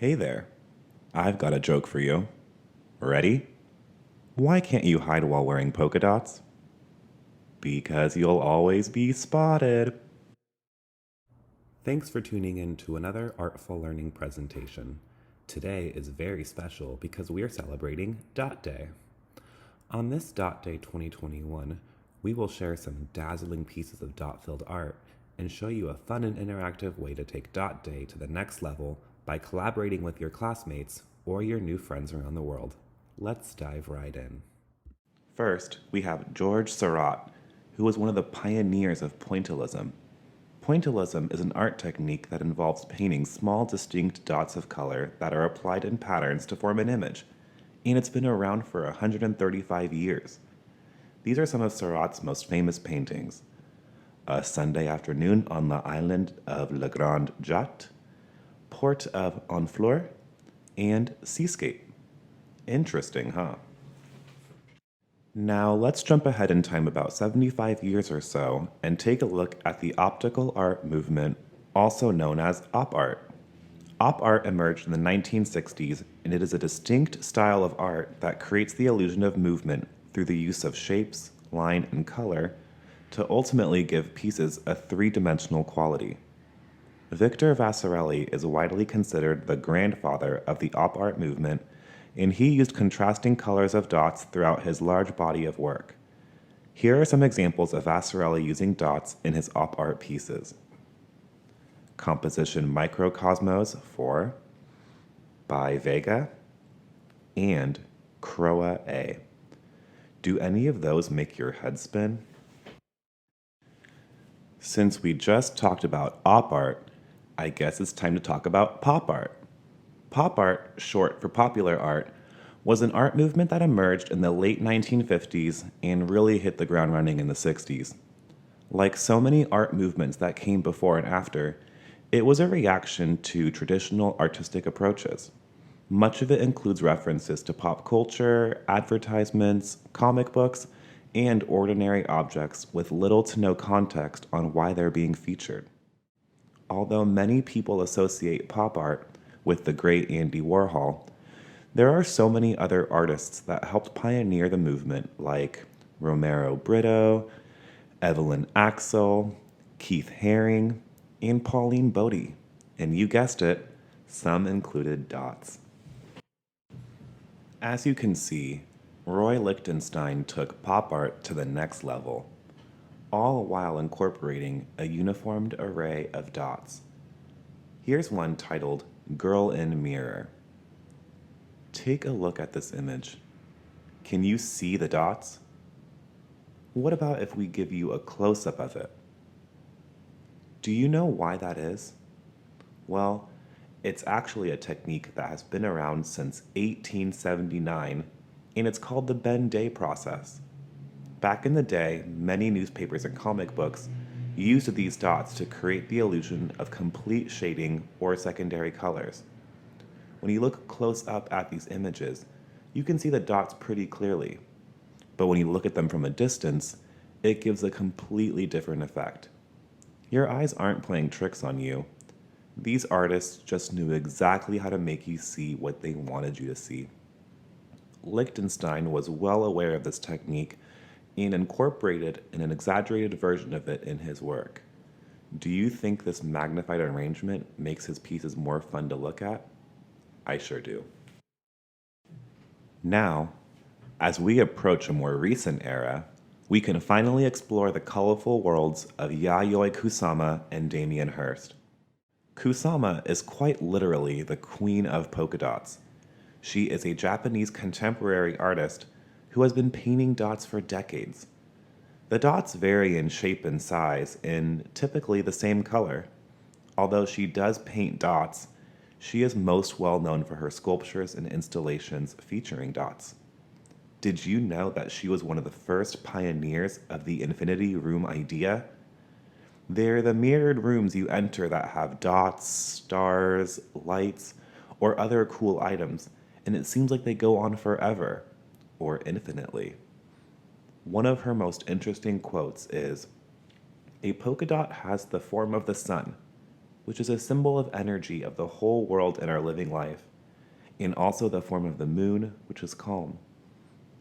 Hey there, I've got a joke for you. Ready? Why can't you hide while wearing polka dots? Because you'll always be spotted. Thanks for tuning in to another Artful Learning presentation. Today is very special because we are celebrating Dot Day. On this Dot Day 2021, we will share some dazzling pieces of dot-filled art and show you a fun and interactive way to take Dot Day to the next level by collaborating with your classmates or your new friends around the world. Let's dive right in. First, we have George Seurat, who was one of the pioneers of Pointillism. Pointillism is an art technique that involves painting small, distinct dots of color that are applied in patterns to form an image, and it's been around for 135 years. These are some of Seurat's most famous paintings: A Sunday Afternoon on the Island of Le Grand Jatte, Port of Honfleur, and Seascape. Interesting, huh? Now let's jump ahead in time about 75 years or so and take a look at the optical art movement, also known as op art. Op art emerged in the 1960s, and it is a distinct style of art that creates the illusion of movement through the use of shapes, line, and color to ultimately give pieces a three-dimensional quality. Victor Vasarely is widely considered the grandfather of the op art movement, and he used contrasting colors of dots throughout his large body of work. Here are some examples of Vasarely using dots in his op art pieces: Composition Microcosmos 4 by Vega and Croa A. Do any of those make your head spin? Since we just talked about op art, I guess it's time to talk about pop art. Pop art, short for popular art, was an art movement that emerged in the late 1950s and really hit the ground running in the 60s. Like so many art movements that came before and after, it was a reaction to traditional artistic approaches. Much of it includes references to pop culture, advertisements, comic books, and ordinary objects with little to no context on why they're being featured. Although many people associate pop art with the great Andy Warhol, there are so many other artists that helped pioneer the movement, like Romero Brito, Evelyn Axel, Keith Haring, and Pauline Bodie. And you guessed it, some included dots. As you can see, Roy Lichtenstein took pop art to the next level, all while incorporating a uniformed array of dots. Here's one titled Girl in Mirror. Take a look at this image. Can you see the dots? What about if we give you a close-up of it? Do you know why that is? Well, it's actually a technique that has been around since 1879, and it's called the Ben-Day process. Back in the day, many newspapers and comic books used these dots to create the illusion of complete shading or secondary colors. When you look close up at these images, you can see the dots pretty clearly. But when you look at them from a distance, it gives a completely different effect. Your eyes aren't playing tricks on you. These artists just knew exactly how to make you see what they wanted you to see. Lichtenstein was well aware of this technique and incorporated an exaggerated version of it in his work. Do you think this magnified arrangement makes his pieces more fun to look at? I sure do. Now, as we approach a more recent era, we can finally explore the colorful worlds of Yayoi Kusama and Damien Hirst. Kusama is quite literally the queen of polka dots. She is a Japanese contemporary artist who has been painting dots for decades. The dots vary in shape and size in typically the same color. Although she does paint dots, she is most well known for her sculptures and installations featuring dots. Did you know that she was one of the first pioneers of the infinity room idea? They're the mirrored rooms you enter that have dots, stars, lights, or other cool items, and it seems like they go on forever, or infinitely. One of her most interesting quotes is, "A polka dot has the form of the sun, which is a symbol of energy of the whole world in our living life, and also the form of the moon, which is calm.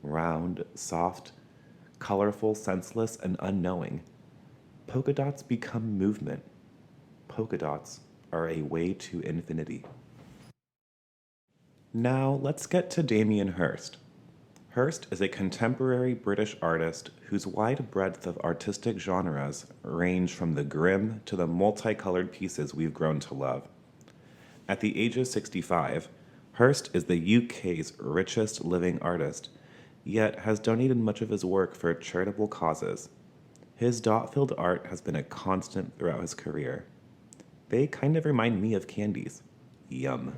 Round, soft, colorful, senseless, and unknowing, polka dots become movement. Polka dots are a way to infinity. Now let's get to Damien Hirst. Hirst is a contemporary British artist whose wide breadth of artistic genres range from the grim to the multicolored pieces we've grown to love. At the age of 65, Hirst is the UK's richest living artist, yet has donated much of his work for charitable causes. His dot-filled art has been a constant throughout his career. They kind of remind me of candies. Yum.